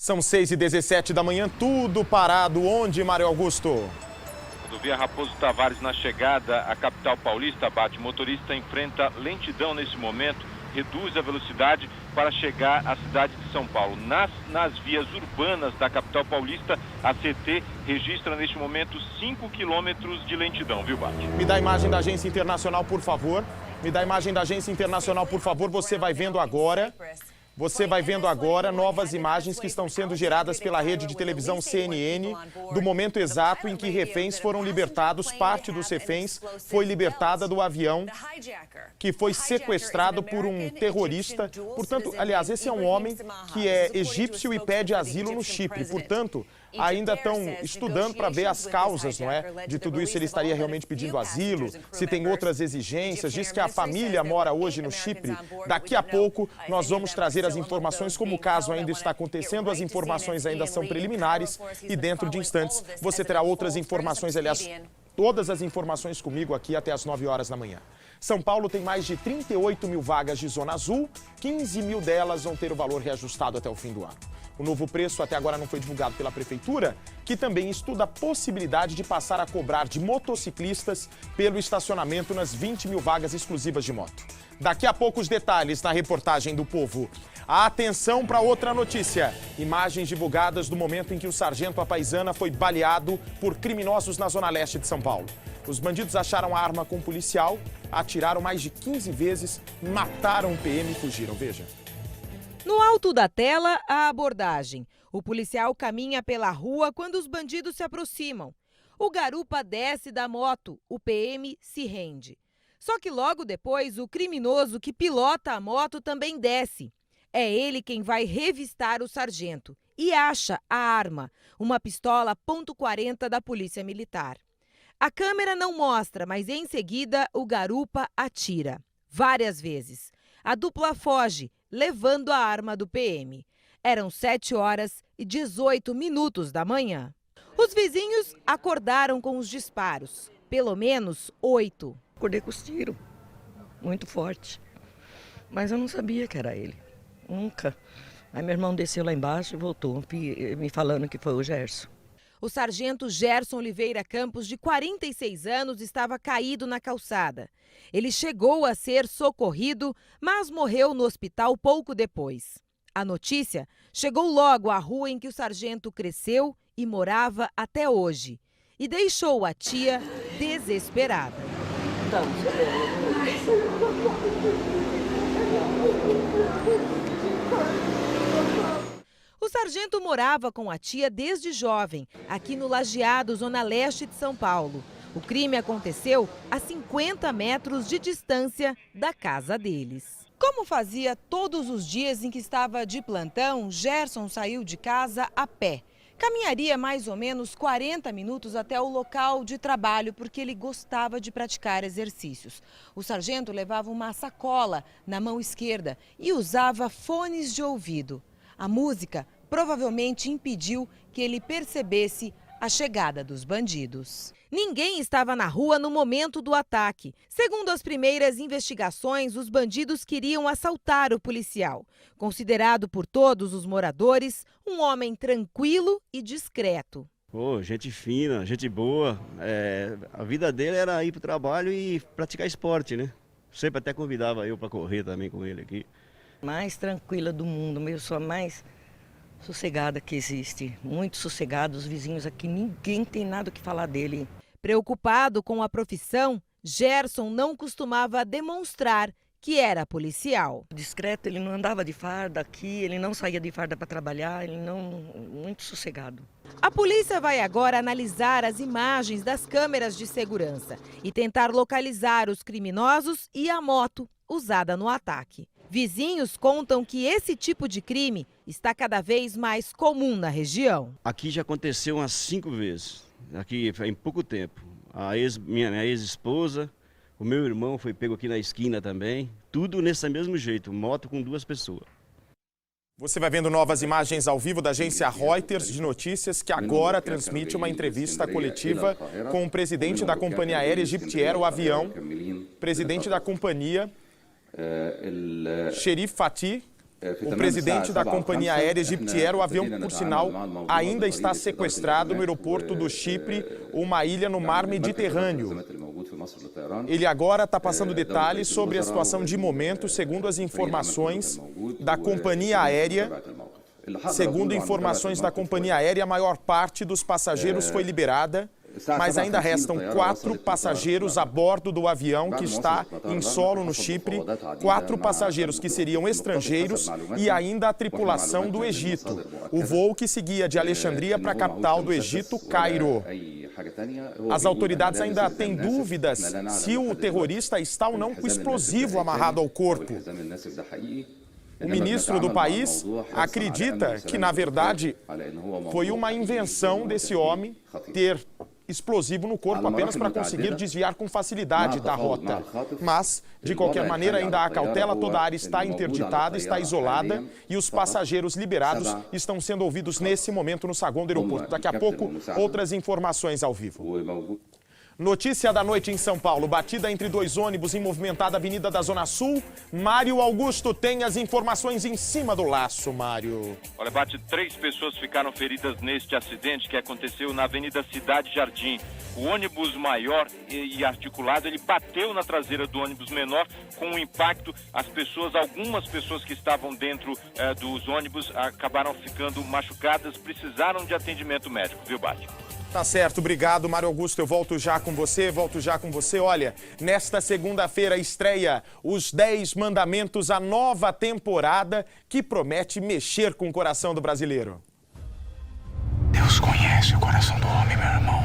São 6h17 da manhã, tudo parado. Onde, Mário Augusto? Rodovia Raposo Tavares na chegada à capital paulista, Bate. O motorista enfrenta lentidão nesse momento, reduz a velocidade para chegar à cidade de São Paulo. Nas vias urbanas da capital paulista, a CT registra neste momento 5 quilômetros de lentidão, viu, Bate? Me dá a imagem da Agência Internacional, por favor. Me dá a imagem da Agência Internacional, por favor. Você vai vendo agora novas imagens que estão sendo geradas pela rede de televisão CNN do momento exato em que reféns foram libertados. Parte dos reféns foi libertada do avião que foi sequestrado por um terrorista. Portanto, aliás, esse é um homem que é egípcio e pede asilo no Chipre. Portanto, ainda estão estudando para ver as causas, não é, de tudo isso. Ele estaria realmente pedindo asilo, se tem outras exigências. Diz que a família mora hoje no Chipre. Daqui a pouco nós vamos trazer as informações, como o caso ainda está acontecendo, as informações ainda são preliminares e dentro de instantes você terá outras informações, aliás, todas as informações comigo aqui até às 9 horas da manhã. São Paulo tem mais de 38 mil vagas de zona azul, 15 mil delas vão ter o valor reajustado até o fim do ano. O novo preço até agora não foi divulgado pela Prefeitura, que também estuda a possibilidade de passar a cobrar de motociclistas pelo estacionamento nas 20 mil vagas exclusivas de moto. Daqui a pouco os detalhes na reportagem do Povo. Atenção para outra notícia. Imagens divulgadas do momento em que o sargento Apaisana foi baleado por criminosos na zona leste de São Paulo. Os bandidos acharam a arma com o policial, atiraram mais de 15 vezes, mataram o PM e fugiram. Veja. No alto da tela, a abordagem. O policial caminha pela rua quando os bandidos se aproximam. O garupa desce da moto, o PM se rende. Só que logo depois, o criminoso que pilota a moto também desce. É ele quem vai revistar o sargento e acha a arma, uma pistola .40 da Polícia Militar. A câmera não mostra, mas em seguida o garupa atira. Várias vezes. A dupla foge, levando a arma do PM. Eram 7h18 da manhã. Os vizinhos acordaram com os disparos. Pelo menos 8. Acordei com os tiros, muito forte. Mas eu não sabia que era ele. Nunca. Aí meu irmão desceu lá embaixo e voltou, me falando que foi o Gerson. O sargento Gerson Oliveira Campos, de 46 anos, estava caído na calçada. Ele chegou a ser socorrido, mas morreu no hospital pouco depois. A notícia chegou logo à rua em que o sargento cresceu e morava até hoje. E deixou a tia desesperada. O sargento morava com a tia desde jovem, aqui no Lajeado, zona leste de São Paulo. O crime aconteceu a 50 metros de distância da casa deles. Como fazia todos os dias em que estava de plantão, Gerson saiu de casa a pé. Caminharia mais ou menos 40 minutos até o local de trabalho, porque ele gostava de praticar exercícios. O sargento levava uma sacola na mão esquerda e usava fones de ouvido. A música provavelmente impediu que ele percebesse a chegada dos bandidos. Ninguém estava na rua no momento do ataque. Segundo as primeiras investigações, os bandidos queriam assaltar o policial. Considerado por todos os moradores um homem tranquilo e discreto. Pô, gente fina, gente boa. A vida dele era ir para o trabalho e praticar esporte, né? Sempre até convidava eu para correr também com ele aqui. Mais tranquila do mundo, eu sou a mais sossegada que existe. Muito sossegada, os vizinhos aqui, ninguém tem nada o que falar dele. Preocupado com a profissão, Gerson não costumava demonstrar que era policial. Discreto, ele não andava de farda aqui, ele não saía de farda para trabalhar, muito sossegado. A polícia vai agora analisar as imagens das câmeras de segurança e tentar localizar os criminosos e a moto usada no ataque. Vizinhos contam que esse tipo de crime está cada vez mais comum na região. Aqui já aconteceu umas 5 vezes, aqui em pouco tempo. Minha ex-esposa, o meu irmão foi pego aqui na esquina também. Tudo nesse mesmo jeito, moto com 2 pessoas. Você vai vendo novas imagens ao vivo da agência Reuters de notícias, que agora transmite uma entrevista coletiva com o presidente da companhia aérea Egyptier, o avião, presidente da companhia, Sherif Fatih, O presidente da companhia aérea Egyptier, o avião, por sinal, ainda está sequestrado no aeroporto do Chipre, uma ilha no mar Mediterrâneo. Ele agora está passando detalhes sobre a situação de momento, segundo as informações da companhia aérea. Segundo informações da companhia aérea, a maior parte dos passageiros foi liberada, mas ainda restam 4 passageiros a bordo do avião que está em solo no Chipre, 4 passageiros que seriam estrangeiros e ainda a tripulação do Egito. O voo que seguia de Alexandria para a capital do Egito, Cairo. As autoridades ainda têm dúvidas se o terrorista está ou não com explosivo amarrado ao corpo. O ministro do país acredita que, na verdade, foi uma invenção desse homem ter explosivo no corpo apenas para conseguir desviar com facilidade da rota. Mas, de qualquer maneira, ainda há cautela, toda a área está interditada, está isolada e os passageiros liberados estão sendo ouvidos nesse momento no saguão do aeroporto. Daqui a pouco, outras informações ao vivo. Notícia da noite em São Paulo, batida entre 2 ônibus em movimentada avenida da Zona Sul. Mário Augusto tem as informações em cima do laço, Mário. Olha, Bate, 3 pessoas ficaram feridas neste acidente que aconteceu na Avenida Cidade Jardim. O ônibus maior e articulado, ele bateu na traseira do ônibus menor. Com o impacto, algumas pessoas que estavam dentro dos ônibus acabaram ficando machucadas, precisaram de atendimento médico, viu, Bate? Tá certo, obrigado, Mário Augusto. Eu volto já com você. Olha, nesta segunda-feira estreia Os 10 Mandamentos, a nova temporada que promete mexer com o coração do brasileiro. Deus conhece o coração do homem, meu irmão.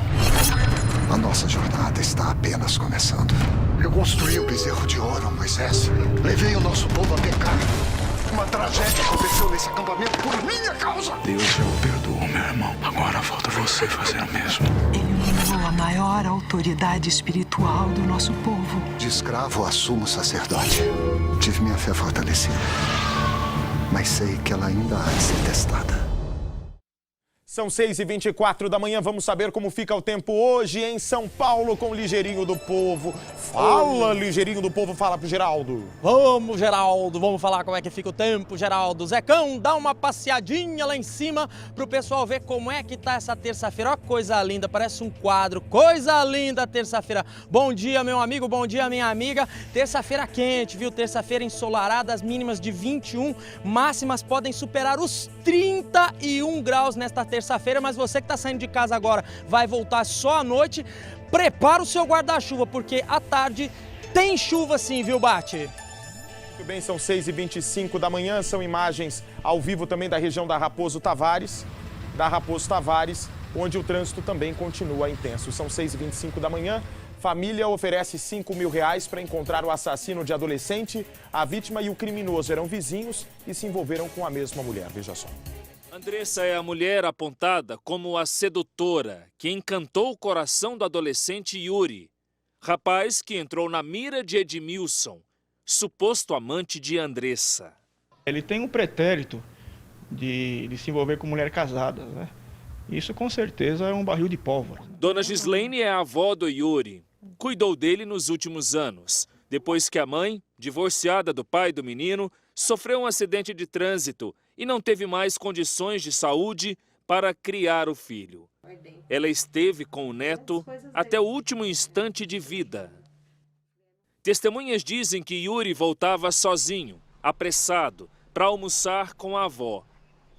A nossa jornada está apenas começando. Eu construí o bezerro de ouro, Moisés. Levei o nosso povo a pecar. Uma tragédia aconteceu nesse acampamento por minha causa. Deus já o perdoou, meu irmão. Agora falta você fazer o mesmo. Ele uniu a maior autoridade espiritual do nosso povo. De escravo a sumo sacerdote. Tive minha fé fortalecida. Mas sei que ela ainda há de ser testada. São 6h24 da manhã, vamos saber como fica o tempo hoje em São Paulo com o Ligeirinho do Povo. Fala, Ligeirinho do Povo, fala pro Geraldo. Vamos, Geraldo, vamos falar como é que fica o tempo, Geraldo. Zecão, dá uma passeadinha lá em cima pro pessoal ver como é que tá essa terça-feira. Ó, coisa linda, parece um quadro, coisa linda terça-feira. Bom dia, meu amigo, bom dia, minha amiga. Terça-feira quente, viu? Terça-feira ensolarada, as mínimas de 21, máximas podem superar os 31 graus nesta terça-feira, mas você que está saindo de casa agora vai voltar só à noite, prepara o seu guarda-chuva, porque à tarde tem chuva sim, viu, Bate? Muito bem, são 6h25 da manhã, são imagens ao vivo também da região da Raposo Tavares, onde o trânsito também continua intenso. São 6h25 da manhã. Família oferece R$5.000 para encontrar o assassino de adolescente. A vítima e o criminoso eram vizinhos e se envolveram com a mesma mulher. Veja só. Andressa é a mulher apontada como a sedutora que encantou o coração do adolescente Yuri, rapaz que entrou na mira de Edmilson, suposto amante de Andressa. Ele tem um pretérito de se envolver com mulher casada, né? Isso com certeza é um barril de pólvora. Dona Gislaine é a avó do Yuri. Cuidou dele nos últimos anos, depois que a mãe, divorciada do pai do menino, sofreu um acidente de trânsito e não teve mais condições de saúde para criar o filho. Ela esteve com o neto até o último instante de vida. Testemunhas dizem que Yuri voltava sozinho, apressado, para almoçar com a avó,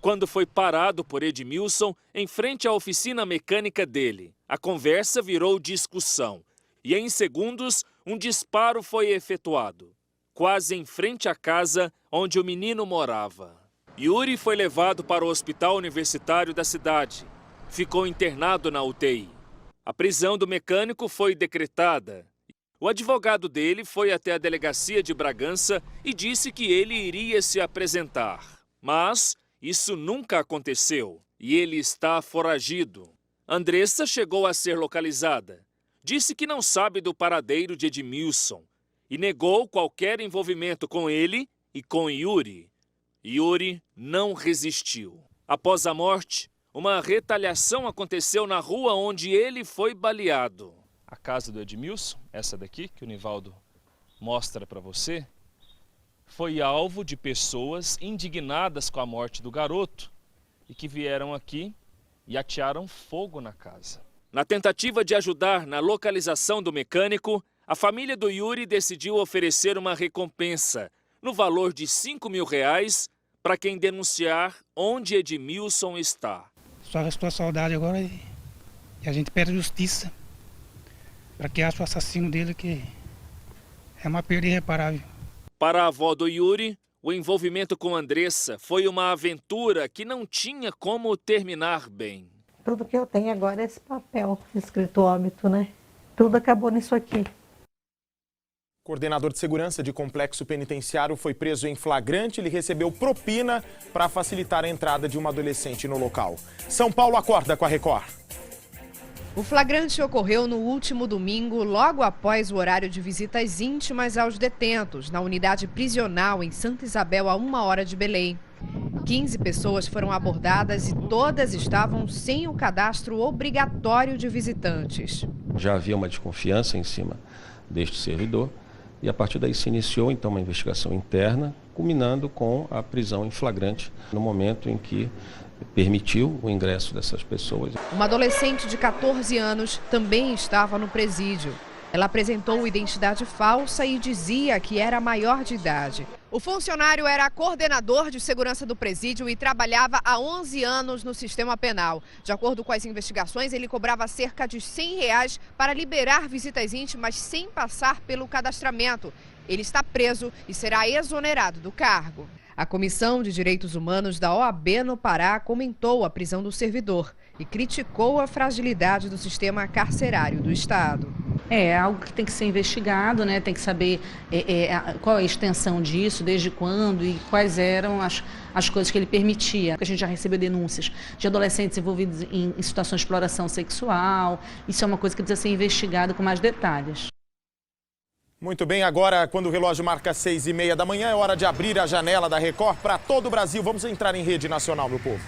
quando foi parado por Edmilson em frente à oficina mecânica dele. A conversa virou discussão e, em segundos, um disparo foi efetuado, quase em frente à casa onde o menino morava. Yuri foi levado para o hospital universitário da cidade. Ficou internado na UTI. A prisão do mecânico foi decretada. O advogado dele foi até a delegacia de Bragança e disse que ele iria se apresentar. Mas isso nunca aconteceu e ele está foragido. Andressa chegou a ser localizada. Disse que não sabe do paradeiro de Edmilson e negou qualquer envolvimento com ele e com Yuri. Yuri não resistiu. Após a morte, uma retaliação aconteceu na rua onde ele foi baleado. A casa do Edmilson, essa daqui que o Nivaldo mostra para você, foi alvo de pessoas indignadas com a morte do garoto e que vieram aqui e atearam fogo na casa. Na tentativa de ajudar na localização do mecânico, a família do Yuri decidiu oferecer uma recompensa no valor de R$5.000 para quem denunciar onde Edmilson está. Só restou a saudade agora e a gente pede justiça para que ache o assassino dele, que é uma perda irreparável. Para a avó do Yuri, o envolvimento com Andressa foi uma aventura que não tinha como terminar bem. Tudo que eu tenho agora é esse papel escrito óbito, né? Tudo acabou nisso aqui. Coordenador de segurança de complexo penitenciário foi preso em flagrante. Ele recebeu propina para facilitar a entrada de uma adolescente no local. São Paulo acorda com a Record. O flagrante ocorreu no último domingo, logo após o horário de visitas íntimas aos detentos, na unidade prisional em Santa Isabel, a 1 hora de Belém. 15 pessoas foram abordadas e todas estavam sem o cadastro obrigatório de visitantes. Já havia uma desconfiança em cima deste servidor e a partir daí se iniciou então uma investigação interna, culminando com a prisão em flagrante no momento em que permitiu o ingresso dessas pessoas. Uma adolescente de 14 anos também estava no presídio. Ela apresentou identidade falsa e dizia que era maior de idade. O funcionário era coordenador de segurança do presídio e trabalhava há 11 anos no sistema penal. De acordo com as investigações, ele cobrava cerca de R$100 para liberar visitas íntimas sem passar pelo cadastramento. Ele está preso e será exonerado do cargo. A Comissão de Direitos Humanos da OAB no Pará comentou a prisão do servidor e criticou a fragilidade do sistema carcerário do Estado. É algo que tem que ser investigado, né? Tem que saber qual é a extensão disso, desde quando e quais eram as coisas que ele permitia. A gente já recebeu denúncias de adolescentes envolvidos em situações de exploração sexual. Isso é uma coisa que precisa ser investigada com mais detalhes. Muito bem, agora quando o relógio marca 6h30 da manhã, é hora de abrir a janela da Record para todo o Brasil. Vamos entrar em rede nacional, meu povo.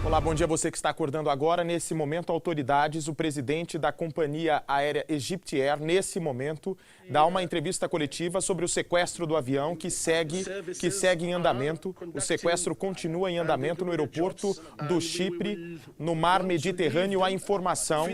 Olá, bom dia a você que está acordando agora. Nesse momento, autoridades, o presidente da companhia aérea Egyptair, nesse momento, dá uma entrevista coletiva sobre o sequestro do avião que segue em andamento. O sequestro continua em andamento no aeroporto do Chipre, no mar Mediterrâneo. A informação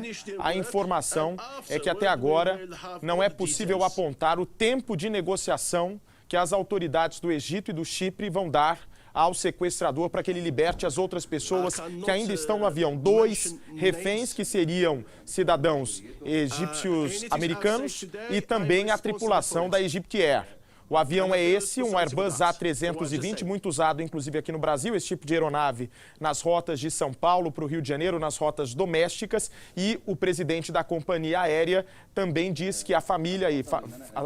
é que até agora não é possível apontar o tempo de negociação que as autoridades do Egito e do Chipre vão dar ao sequestrador para que ele liberte as outras pessoas que ainda estão no avião. 2 reféns que seriam cidadãos egípcios americanos e também a tripulação da Egyptair. O avião é esse, um Airbus A320, muito usado inclusive aqui no Brasil, esse tipo de aeronave nas rotas de São Paulo para o Rio de Janeiro, nas rotas domésticas. E o presidente da companhia aérea também diz que a família e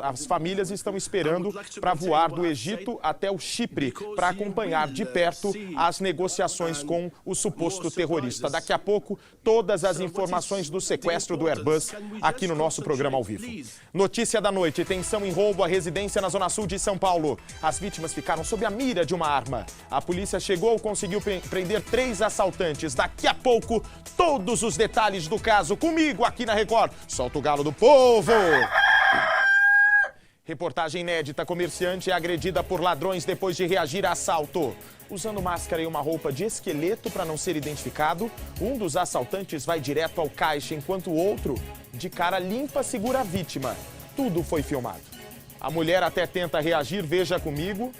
as famílias estão esperando para voar do Egito até o Chipre para acompanhar de perto as negociações com o suposto terrorista. Daqui a pouco, todas as informações do sequestro do Airbus aqui no nosso programa ao vivo. Notícia da noite, tensão em roubo à residência na Zona Sul de São Paulo. As vítimas ficaram sob a mira de uma arma. A polícia chegou, conseguiu prender 3 assaltantes. Daqui a pouco, todos os detalhes do caso comigo aqui na Record. Solta o galo do povo! Reportagem inédita, comerciante é agredida por ladrões depois de reagir a assalto. Usando máscara e uma roupa de esqueleto para não ser identificado, um dos assaltantes vai direto ao caixa, enquanto o outro, de cara limpa, segura a vítima. Tudo foi filmado. A mulher até tenta reagir, veja comigo.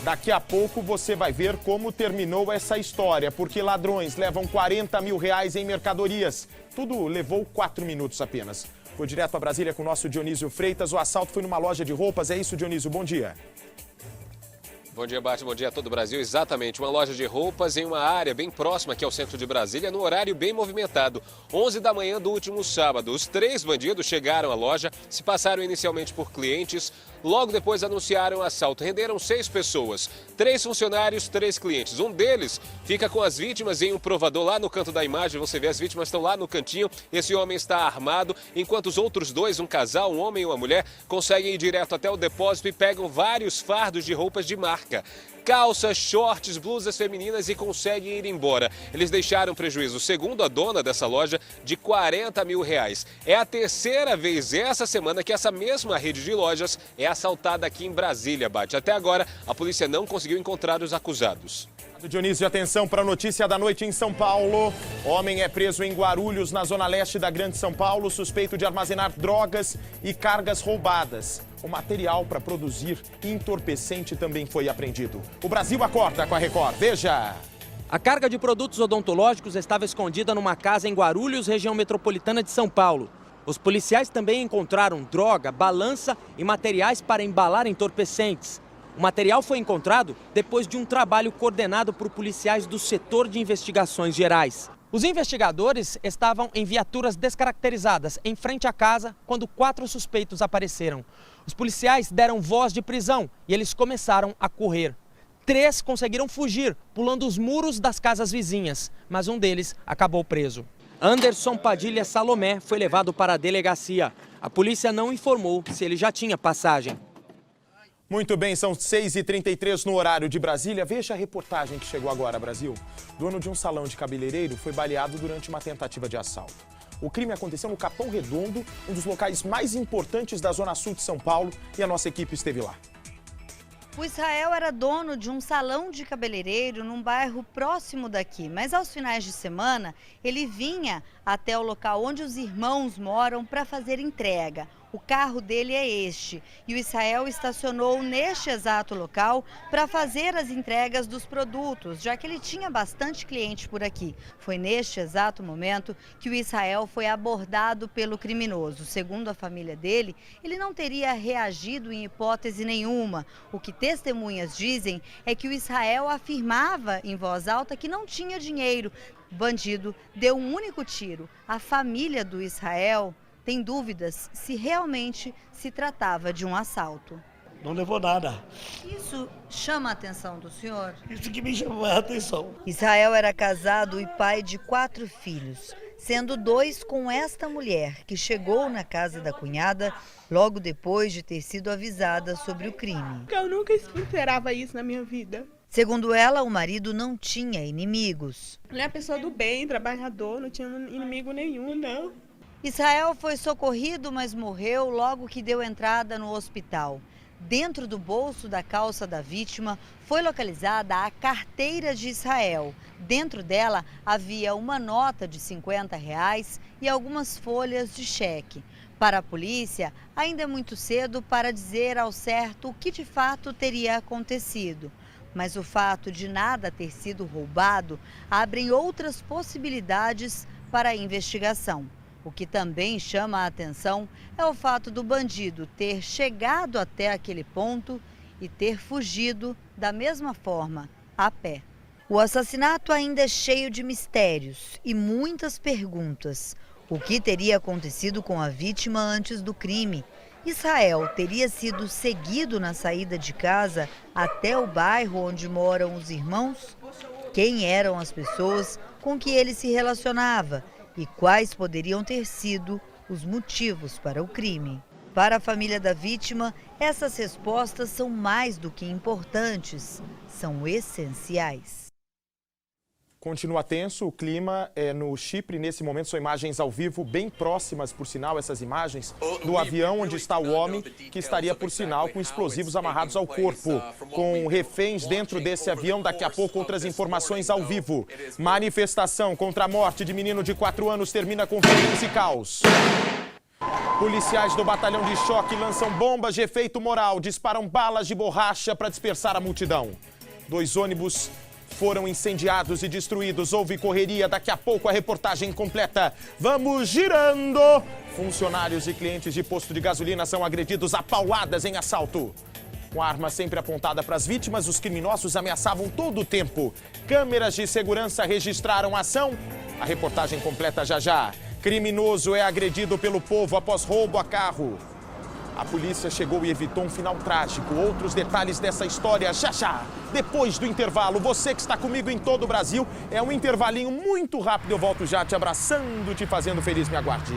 Daqui a pouco você vai ver como terminou essa história, porque ladrões levam R$40 mil em mercadorias. Tudo levou 4 minutos apenas. Vou direto a Brasília com o nosso Dionísio Freitas. O assalto foi numa loja de roupas. É isso, Dionísio? Bom dia. Bom dia, Bart. Bom dia a todo o Brasil. Exatamente, uma loja de roupas em uma área bem próxima aqui ao centro de Brasília, no horário bem movimentado. 11 da manhã do último sábado. Os 3 bandidos chegaram à loja, se passaram inicialmente por clientes, Logo depois anunciaram o assalto. Renderam 6 pessoas, 3 funcionários, 3 clientes. Um deles fica com as vítimas em um provador lá no canto da imagem. Você vê, as vítimas estão lá no cantinho. Esse homem está armado, enquanto os outros 2, um casal, um homem e uma mulher, conseguem ir direto até o depósito e pegam vários fardos de roupas de marca. Calças, shorts, blusas femininas e conseguem ir embora. Eles deixaram prejuízo, segundo a dona dessa loja, de R$40 mil. É a terceira vez essa semana que essa mesma rede de lojas é assaltada aqui em Brasília, Bate. Até agora, a polícia não conseguiu encontrar os acusados. Dionísio, atenção para a notícia da noite em São Paulo. Homem é preso em Guarulhos, na zona leste da Grande São Paulo, suspeito de armazenar drogas e cargas roubadas. O material para produzir entorpecente também foi apreendido. O Brasil acorda com a Record. Veja! A carga de produtos odontológicos estava escondida numa casa em Guarulhos, região metropolitana de São Paulo. Os policiais também encontraram droga, balança e materiais para embalar entorpecentes. O material foi encontrado depois de um trabalho coordenado por policiais do setor de investigações gerais. Os investigadores estavam em viaturas descaracterizadas em frente à casa quando 4 suspeitos apareceram. Os policiais deram voz de prisão e eles começaram a correr. 3 conseguiram fugir, pulando os muros das casas vizinhas, mas um deles acabou preso. Anderson Padilha Salomé foi levado para a delegacia. A polícia não informou se ele já tinha passagem. Muito bem, são 6h33 no horário de Brasília. Veja a reportagem que chegou agora, Brasil. Dono de um salão de cabeleireiro foi baleado durante uma tentativa de assalto. O crime aconteceu no Capão Redondo, um dos locais mais importantes da zona sul de São Paulo, e a nossa equipe esteve lá. O Israel era dono de um salão de cabeleireiro num bairro próximo daqui, mas aos finais de semana ele vinha até o local onde os irmãos moram para fazer entrega. O carro dele é este e o Israel estacionou neste exato local para fazer as entregas dos produtos, já que ele tinha bastante cliente por aqui. Foi neste exato momento que o Israel foi abordado pelo criminoso. Segundo a família dele, ele não teria reagido em hipótese nenhuma. O que testemunhas dizem é que o Israel afirmava em voz alta que não tinha dinheiro. O bandido deu um único tiro. A família do Israel tem dúvidas se realmente se tratava de um assalto. Não levou nada. Isso chama a atenção do senhor? Isso que me chamou a atenção. Israel era casado e pai de 4 filhos, sendo 2 com esta mulher, que chegou na casa da cunhada logo depois de ter sido avisada sobre o crime. Eu nunca esperava isso na minha vida. Segundo ela, o marido não tinha inimigos. Ele é uma pessoa do bem, trabalhador, não tinha inimigo nenhum, não. Israel foi socorrido, mas morreu logo que deu entrada no hospital. Dentro do bolso da calça da vítima foi localizada a carteira de Israel. Dentro dela havia uma nota de R$50 e algumas folhas de cheque. Para a polícia, ainda é muito cedo para dizer ao certo o que de fato teria acontecido. Mas o fato de nada ter sido roubado abre outras possibilidades para a investigação. O que também chama a atenção é o fato do bandido ter chegado até aquele ponto e ter fugido da mesma forma, a pé. O assassinato ainda é cheio de mistérios e muitas perguntas. O que teria acontecido com a vítima antes do crime? Israel teria sido seguido na saída de casa até o bairro onde moram os irmãos? Quem eram as pessoas com que ele se relacionava? E quais poderiam ter sido os motivos para o crime? Para a família da vítima, essas respostas são mais do que importantes, são essenciais. Continua tenso o clima no Chipre. Nesse momento são imagens ao vivo, bem próximas, por sinal, essas imagens, do avião onde está o homem, que estaria, por sinal, com explosivos amarrados ao corpo. Com reféns dentro desse avião, daqui a pouco outras informações ao vivo. Manifestação contra a morte de menino de 4 anos termina com feridos e caos. Policiais do batalhão de choque lançam bombas de efeito moral, disparam balas de borracha para dispersar a multidão. 2 ônibus foram incendiados e destruídos. Houve correria. Daqui a pouco a reportagem completa. Vamos girando. Funcionários e clientes de posto de gasolina são agredidos a pauladas em assalto. Com a arma sempre apontada para as vítimas, os criminosos ameaçavam todo o tempo. Câmeras de segurança registraram a ação. A reportagem completa já já. Criminoso é agredido pelo povo após roubo a carro. A polícia chegou e evitou um final trágico. Outros detalhes dessa história já já, depois do intervalo. Você que está comigo em todo o Brasil, é um intervalinho muito rápido. Eu volto já te abraçando, te fazendo feliz. Me aguarde.